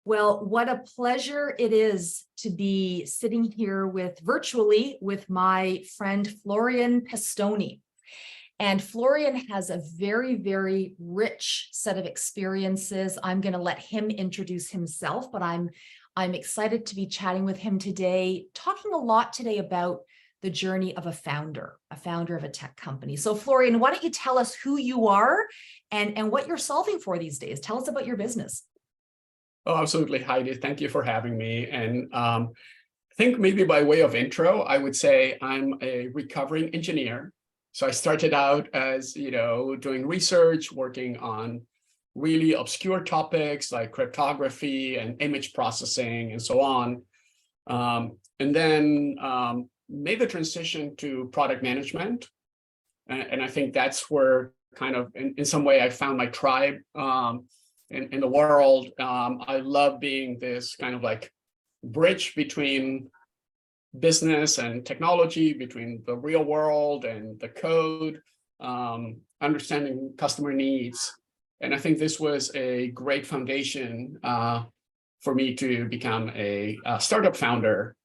Well, what a pleasure it is to be sitting here virtually with my friend Florian Pestoni. And Florian has a very, very rich set of experiences. I'm going to let him introduce himself, but I'm excited to be chatting with him today, talking a lot today about the journey of a founder of a tech company. So Florian, why don't you tell us who you are and what you're solving for these days? Tell us about your business. Oh, absolutely, Heidi. Thank you for having me. And I think maybe by way of intro, I would say I'm a recovering engineer. So I started out as, doing research, working on really obscure topics like cryptography and image processing and so on. And then made the transition to product management. And I think that's where kind of in some way I found my tribe in the world. I love being this kind of like bridge between business and technology, between the real world and the code, understanding customer needs. And I think this was a great foundation for me to become a startup founder,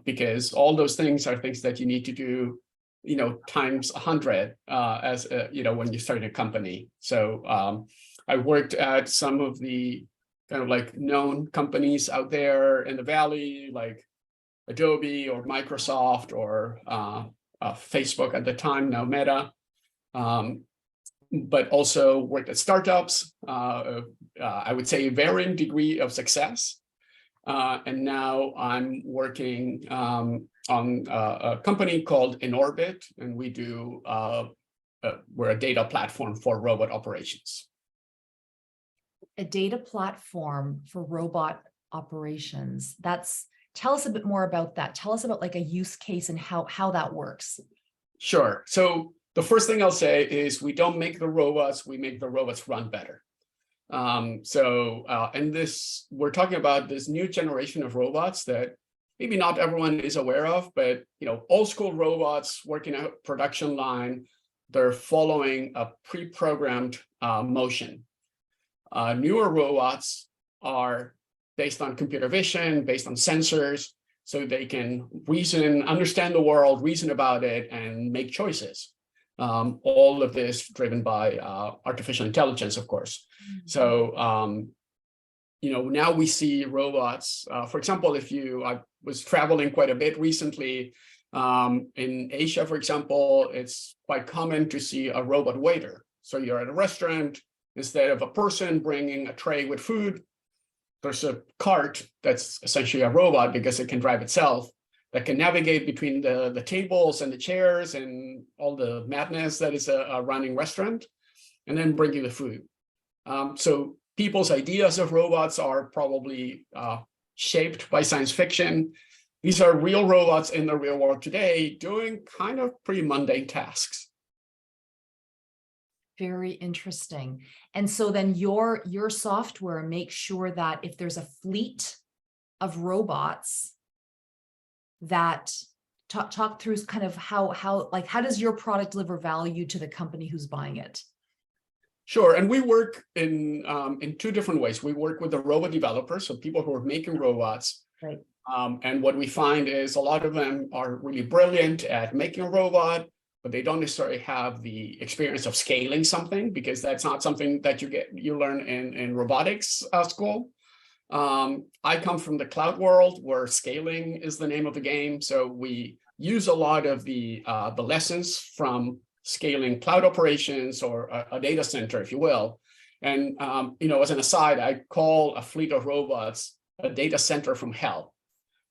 because all those things are things that you need to do, times 100 as when you start a company. So I worked at some of the kind of like known companies out there in the Valley, like Adobe or Microsoft or Facebook at the time, now Meta, but also worked at startups. I would say a varying degree of success. And now I'm working on a company called InOrbit, and we do, we're a data platform for robot operations. A data platform for robot operations. Tell us a bit more about that. Tell us about like a use case and how that works. Sure. So the first thing I'll say is we don't make the robots, we make the robots run better. And we're talking about this new generation of robots that maybe not everyone is aware of, but old school robots working a production line, they're following a pre-programmed motion. Newer robots are based on computer vision, based on sensors, so they can understand the world, reason about it, and make choices. All of this driven by artificial intelligence, of course. Mm-hmm. So, now we see robots. For example, I was traveling quite a bit recently in Asia, for example, it's quite common to see a robot waiter. So you're at a restaurant, instead of a person bringing a tray with food, there's a cart that's essentially a robot because it can drive itself, that can navigate between the tables and the chairs and all the madness that is a running restaurant, and then bring you the food. So people's ideas of robots are probably shaped by science fiction. These are real robots in the real world today doing kind of pretty mundane tasks. Very interesting. And so then your software makes sure that if there's a fleet of robots, that talk through kind of how does your product deliver value to the company who's buying it? Sure, and we work in two different ways. We work with the robot developers, so people who are making robots. Right. And what we find is a lot of them are really brilliant at making a robot, but they don't necessarily have the experience of scaling something, because that's not something that you learn in robotics school. I come from the cloud world where scaling is the name of the game. So we use a lot of the lessons from scaling cloud operations or a data center, if you will. And, as an aside, I call a fleet of robots a data center from hell,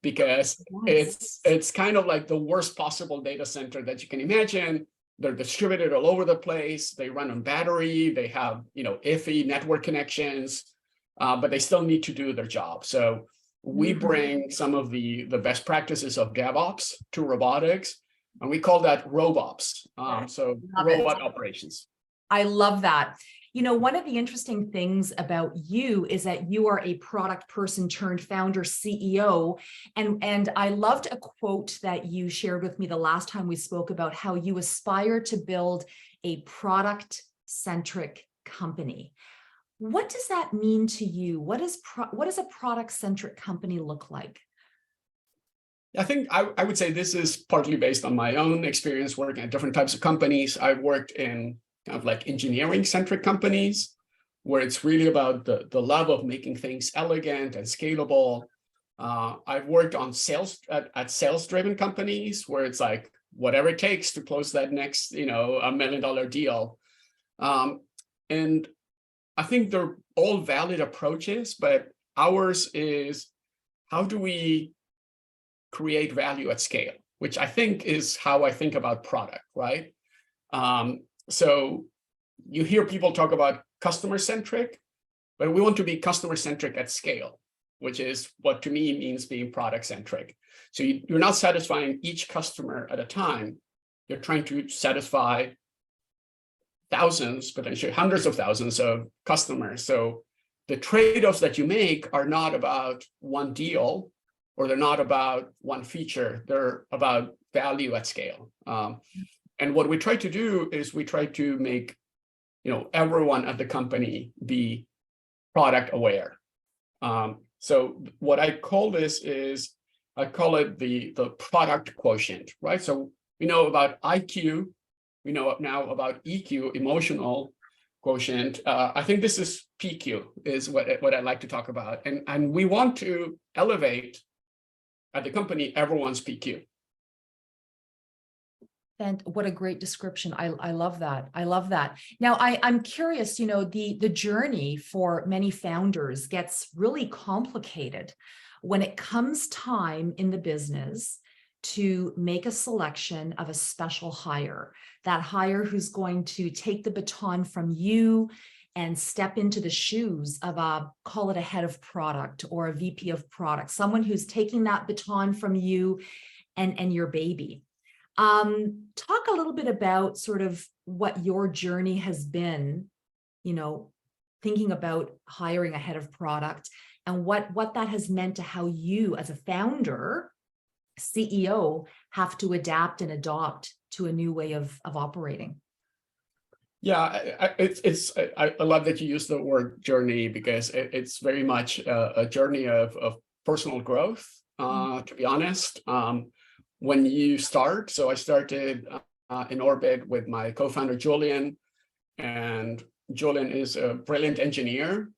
because it's kind of like the worst possible data center that you can imagine. They're distributed all over the place. They run on battery. They have, iffy network connections, but they still need to do their job. So we bring some of the best practices of DevOps to robotics, and we call that RobOps. So robot operations. I love that. One of the interesting things about you is that you are a product person turned founder CEO. And I loved a quote that you shared with me the last time we spoke about how you aspire to build a product-centric company. What does that mean to you? What does a product-centric company look like? I think I would say this is partly based on my own experience working at different types of companies. I've worked in kind of like engineering-centric companies where it's really about the love of making things elegant and scalable. I've worked on sales at sales-driven companies where it's like whatever it takes to close that next, $1 million deal. And I think they're all valid approaches, but ours is how do we create value at scale, which I think is how I think about product, right? So you hear people talk about customer-centric, but we want to be customer-centric at scale, which is what to me means being product-centric. So you're not satisfying each customer at a time. You're trying to satisfy thousands, potentially hundreds of thousands of customers. So the trade-offs that you make are not about one deal, or they're not about one feature, they're about value at scale. And what we try to do is we try to make everyone at the company be product aware. So what I call this is, I call it the product quotient, right? So we know about IQ, we know now about EQ, emotional quotient. I think this is PQ is what I like to talk about. And we want to elevate at the company everyone's PQ. And what a great description. I love that. I love that. Now, I'm curious, the journey for many founders gets really complicated when it comes time in the business to make a selection of a special hire, that hire who's going to take the baton from you and step into the shoes of call it a head of product or a VP of product, someone who's taking that baton from you and your baby. Talk a little bit about sort of what your journey has been, thinking about hiring a head of product and what that has meant to how you as a founder, CEO, have to adapt and adopt to a new way of operating. Yeah, I love that you use the word journey because it's very much a journey of personal growth, to be honest. When you start, so I started in orbit with my co-founder, Julian, and Julian is a brilliant engineer.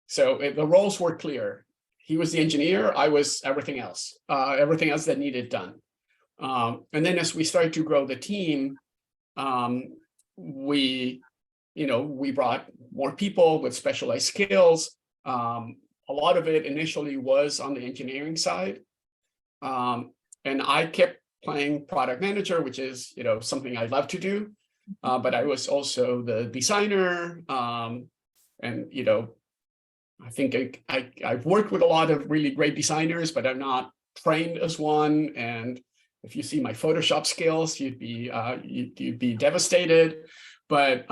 So the roles were clear. He was the engineer, I was everything else that needed done. And then as we started to grow the team, we brought more people with specialized skills. A lot of it initially was on the engineering side. And I kept playing product manager, which is, something I love to do. But I was also the designer. And, I think I've worked with a lot of really great designers, but I'm not trained as one. And if you see my Photoshop skills, you'd be devastated. But,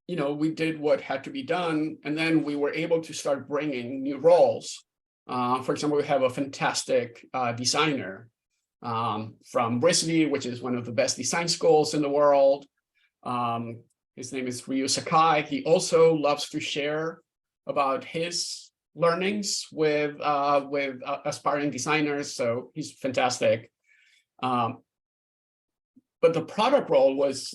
we did what had to be done. And then we were able to start bringing new roles. For example, we have a fantastic designer from RISD, which is one of the best design schools in the world. His name is Ryu Sakai. He also loves to share about his learnings with aspiring designers. So he's fantastic. But the product role was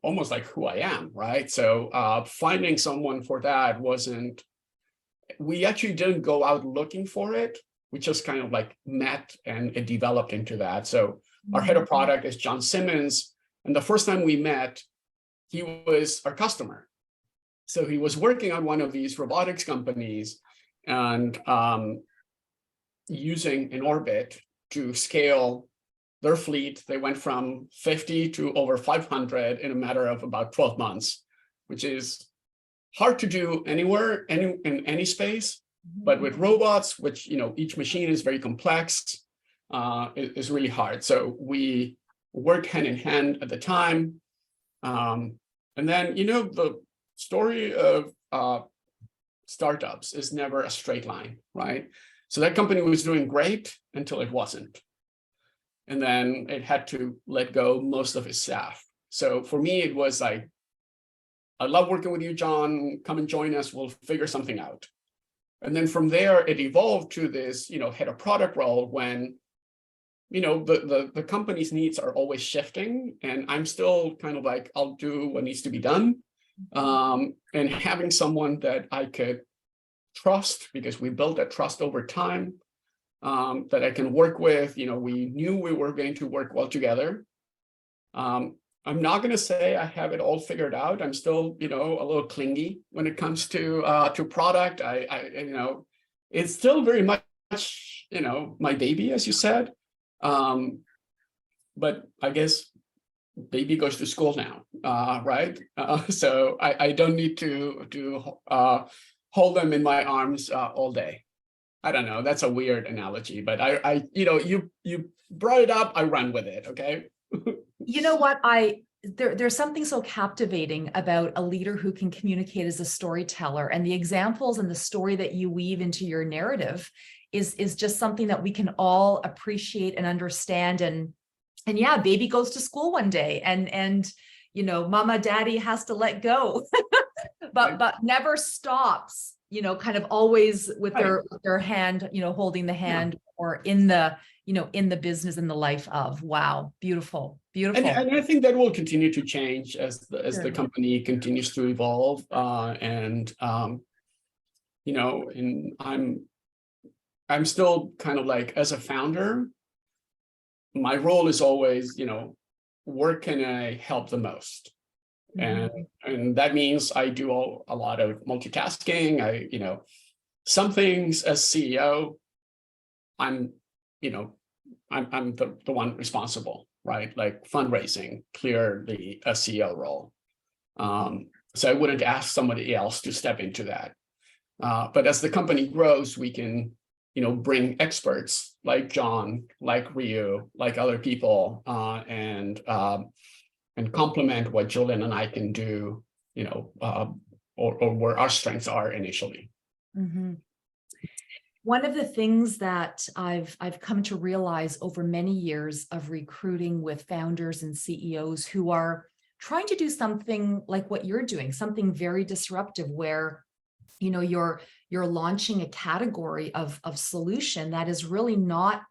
almost like who I am, right? So finding someone for that we actually didn't go out looking for it. We just kind of met and it developed into that. So our head of product is John Simmons. And the first time we met, he was our customer. So he was working on one of these robotics companies and using an orbit to scale their fleet. They went from 50 to over 500 in a matter of about 12 months, which is hard to do anywhere, in any space. But with robots, which, each machine is very complex, is really hard. So we worked hand in hand at the time. And then, the story of startups is never a straight line, right? So that company was doing great until it wasn't. And then it had to let go most of its staff. So for me, it was I love working with you, John. Come and join us. We'll figure something out. And then from there, it evolved to this, head of product role when, the company's needs are always shifting. And I'm still kind of like, I'll do what needs to be done. And having someone that I could trust, because we built that trust over time, that I can work with, we knew we were going to work well together. I'm not going to say I have it all figured out. I'm still, a little clingy when it comes to product. It's still very much, my baby, as you said. But I guess baby goes to school now, right? So I don't need to hold them in my arms all day. I don't know. That's a weird analogy, but you brought it up. I run with it. Okay. You know what? There's something so captivating about a leader who can communicate as a storyteller, and the examples and the story that you weave into your narrative is just something that we can all appreciate and understand. And yeah, baby goes to school one day, and mama, daddy has to let go, but never stops. Kind of always with their hand, holding the hand, or in the business, in the life of. Wow, beautiful. And I think that will continue to change as the company continues to evolve. And I'm still kind of like, as a founder, my role is always, where can I help the most? And that means I do a lot of multitasking. Some things as CEO, I'm the one responsible, right? Like fundraising, clearly a CEO role. So I wouldn't ask somebody else to step into that. But as the company grows, we can, bring experts like John, like Ryu, like other people, and complement what Julian and I can do, or where our strengths are initially. One of the things that I've come to realize over many years of recruiting with founders and CEOs who are trying to do something like what you're doing, something very disruptive, where you're launching a category of solution that is really not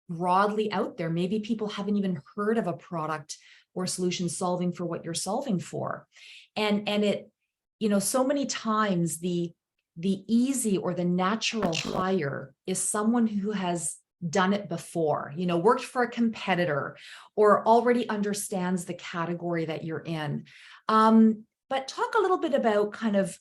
broadly out there. Maybe people haven't even heard of a product or solution solving for what you're solving for. And it, so many times the easy or the natural hire is someone who has done it before, worked for a competitor, or already understands the category that you're in. But talk a little bit about kind of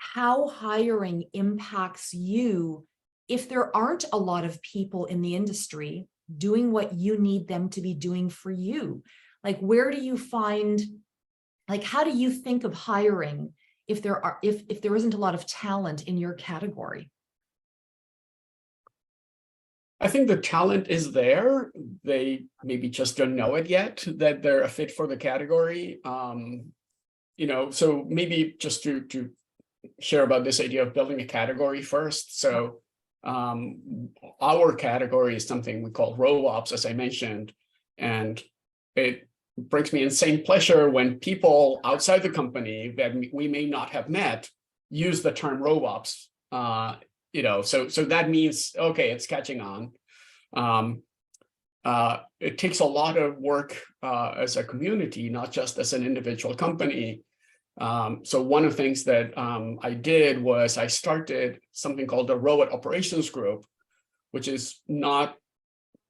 how hiring impacts you if there aren't a lot of people in the industry doing what you need them to be doing for you. Like, where do you find, like, how do you think of hiring if there isn't a lot of talent in your category? I think the talent is there. They maybe just don't know it yet, that they're a fit for the category. So maybe just to share about this idea of building a category first. So our category is something we call RoboOps, as I mentioned, and it brings me insane pleasure when people outside the company that we may not have met use the term RoboOps. So that means, okay, it's catching on. It takes a lot of work as a community, not just as an individual company. So one of the things that I did was I started something called the Robot Operations Group, which is not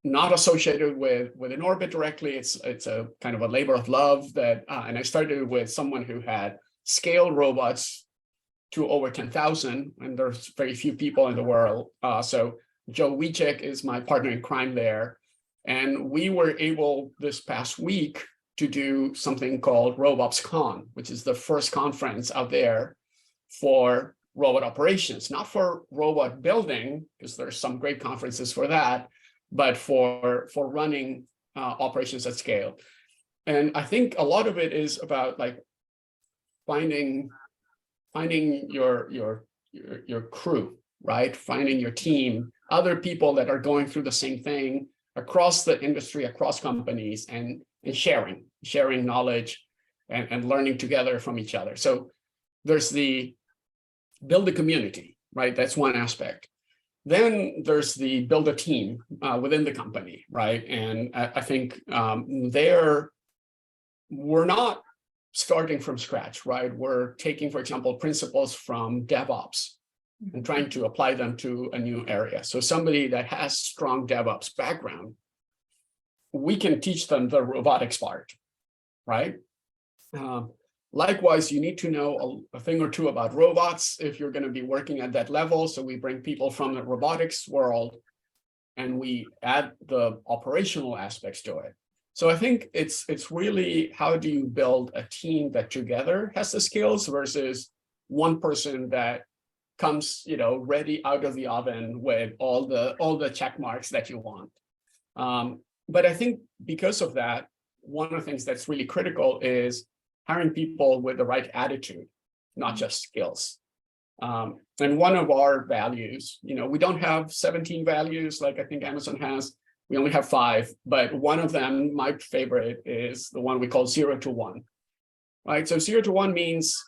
associated with Inorbit directly. It's a kind of a labor of love that, and I started with someone who had scaled robots to over 10,000, and there's very few people in the world. So Joe Wiecek is my partner in crime there. And we were able this past week to do something called RoboOps Con, which is the first conference out there for robot operations, not for robot building, because there's some great conferences for that, but for running operations at scale. And I think a lot of it is about like finding your crew, right? Finding your team, other people that are going through the same thing across the industry, across companies, and sharing knowledge. and learning together from each other. So there's the build a community, right? That's one aspect. Then there's the build a team within the company, right? And I think there we're not starting from scratch, right? We're taking, for example, principles from DevOps and trying to apply them to a new area. So somebody that has strong DevOps background, we can teach them the robotics part, right? Likewise, you need to know a thing or two about robots if you're going to be working at that level. So we bring people from the robotics world and we add the operational aspects to it. So I think it's really how do you build a team that together has the skills versus one person that comes, ready out of the oven with all the check marks that you want. But I think because of that, one of the things that's really critical is hiring people with the right attitude, not just skills. And one of our values, we don't have 17 values like I think Amazon has. We only have 5, but one of them, my favorite, is the one we call 0 to 1. Right? So 0 to 1 means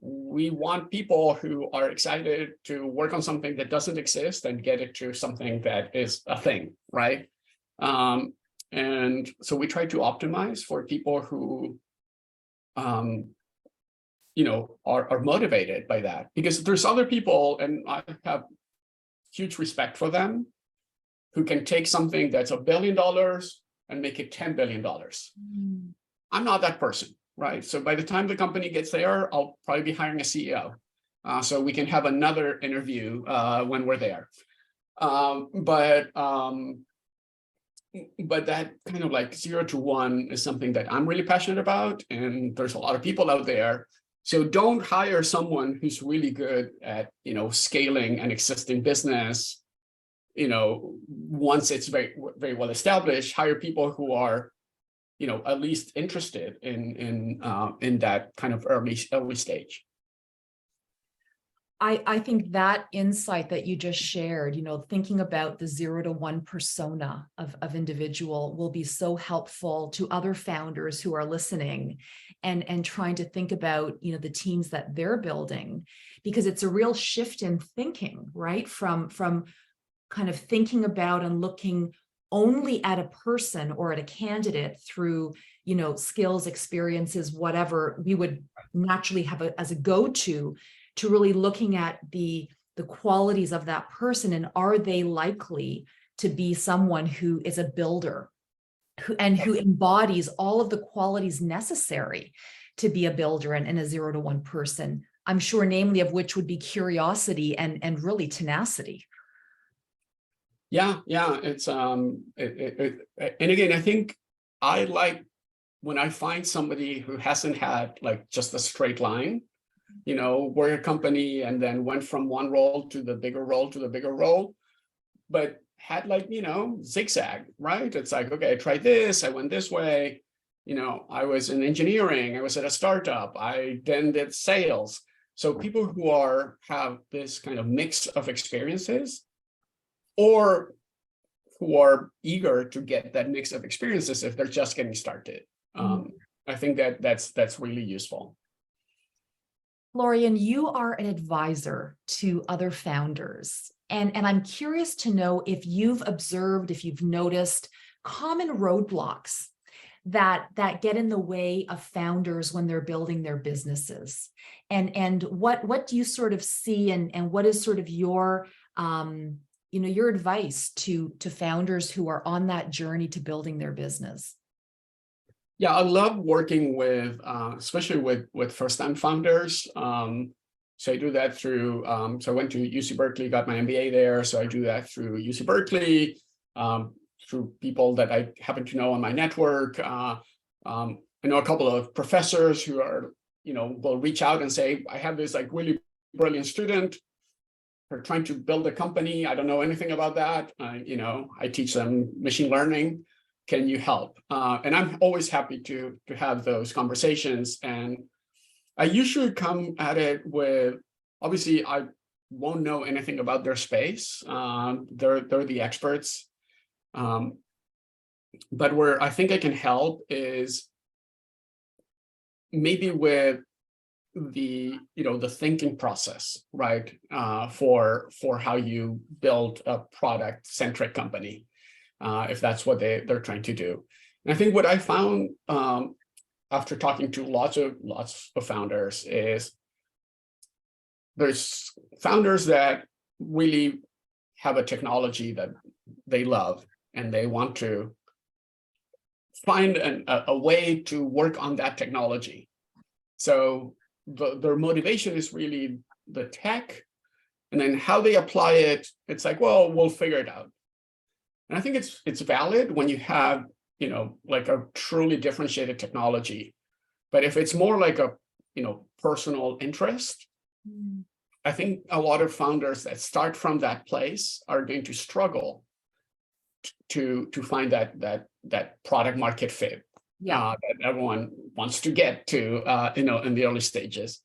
we want people who are excited to work on something that doesn't exist and get it to something that is a thing, right? And so we try to optimize for people who are motivated by that, because there's other people, and I have huge respect for them, who can take something that's $1 billion and make it $10 billion. I'm not that person, right? So by the time the company gets there, I'll probably be hiring a CEO. So we can have another interview when we're there. But that kind of like 0 to 1 is something that I'm really passionate about. And there's a lot of people out there. So don't hire someone who's really good at, scaling an existing business. Once it's very, very well established, hire people who are, at least interested in that kind of early stage. I think that insight that you just shared, thinking about the 0 to 1 persona of individual will be so helpful to other founders who are listening and trying to think about, the teams that they're building, because it's a real shift in thinking, right? From kind of thinking about and looking only at a person or at a candidate through, skills, experiences, whatever we would naturally have as a go-to, to really looking at the qualities of that person, and are they likely to be someone who is a builder who embodies all of the qualities necessary to be a builder and a 0 to 1 person. I'm sure namely of which would be curiosity and really tenacity. Yeah, it's and again, I think I like when I find somebody who hasn't had like just a straight line, work a company and then went from one role to the bigger role, but had like, zigzag, right? It's like, okay, I tried this, I went this way, I was in engineering, I was at a startup, I then did sales. So people who have this kind of mix of experiences, or who are eager to get that mix of experiences if they're just getting started. I think that's really useful. Florian, you are an advisor to other founders, and I'm curious to know if you've observed, if you've noticed common roadblocks that get in the way of founders when they're building their businesses, and what do you sort of see, and what is sort of your your advice to founders who are on that journey to building their business? Yeah, I love working with, especially with first-time founders. So I do that through, so I went to UC Berkeley, got my MBA there. So I do that through UC Berkeley, through people that I happen to know on my network. I know a couple of professors who are, will reach out and say, I have this like really brilliant student. They're trying to build a company. I don't know anything about that. I teach them machine learning. Can you help? And I'm always happy to have those conversations. And I usually come at it with, obviously, I won't know anything about their space. They're the experts. But where I think I can help is maybe with the the thinking process, right? For how you build a product-centric company, if that's what they're trying to do. And I think what I found after talking to lots of founders is there's founders that really have a technology that they love and they want to find a way to work on that technology. So their motivation is really the tech, and then how they apply it, it's like, well, we'll figure it out. And I think it's valid when you have, like a truly differentiated technology. But if it's more like a, personal interest, I think a lot of founders that start from that place are going to struggle to find that product market fit. Yeah. That everyone wants to get to, in the early stages.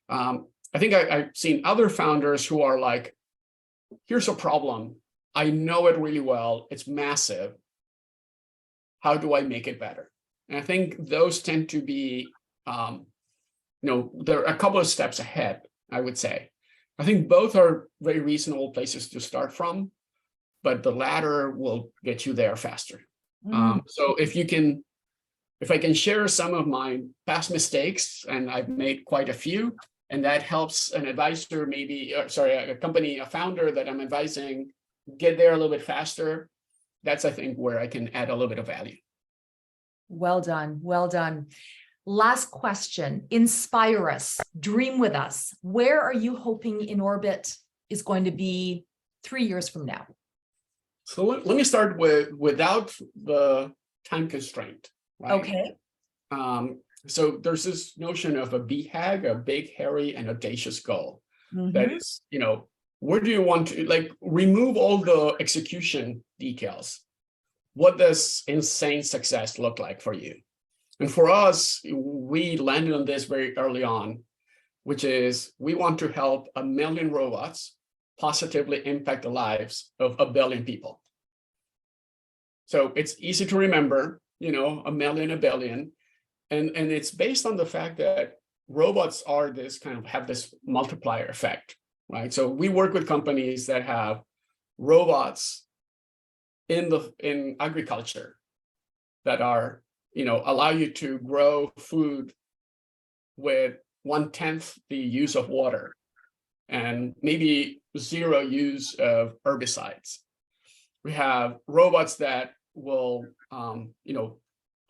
I think I've seen other founders who are like, here's a problem. I know it really well. It's massive. How do I make it better? And I think those tend to be, they're a couple of steps ahead, I would say. I think both are very reasonable places to start from, but the latter will get you there faster. So if I can share some of my past mistakes, and I've made quite a few, and that helps an advisor, a company, a founder that I'm advising, get there a little bit faster, that's, I think, where I can add a little bit of value. Well done. Well done. Last question. Inspire us. Dream with us. Where are you hoping InOrbit is going to be 3 years from now? So let me start without the time constraint. Right? Okay. So there's this notion of a BHAG, a big, hairy, and audacious goal. That is, where do you want to remove all the execution details? What does insane success look like for you? And for us, we landed on this very early on, which is we want to help 1 million robots positively impact the lives of 1 billion people. So it's easy to remember, 1 million, 1 billion. And it's based on the fact that robots are have this multiplier effect, right? So we work with companies that have robots in agriculture that are, allow you to grow food with 1/10 the use of water and maybe 0 use of herbicides. We have robots that will,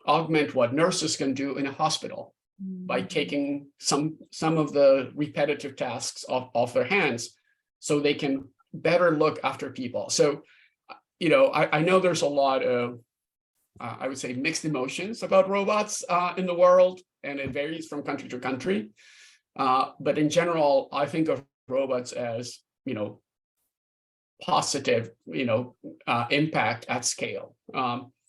augment what nurses can do in a hospital by taking some of the repetitive tasks off their hands so they can better look after people. So, I know there's a lot of, I would say, mixed emotions about robots in the world, and it varies from country to country. But in general, I think of robots as, positive, impact at scale.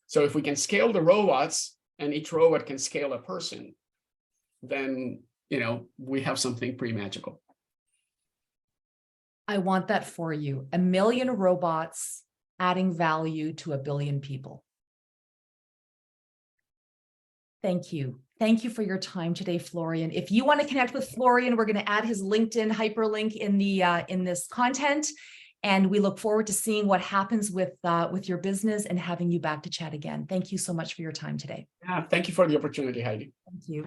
So if we can scale the robots and each robot can scale a person, then, we have something pretty magical. I want that for you. 1 million robots adding value to 1 billion people. Thank you. Thank you for your time today, Florian. If you want to connect with Florian, we're going to add his LinkedIn hyperlink in this content. And we look forward to seeing what happens with your business and having you back to chat again. Thank you so much for your time today. Yeah, thank you for the opportunity, Heidi. Thank you.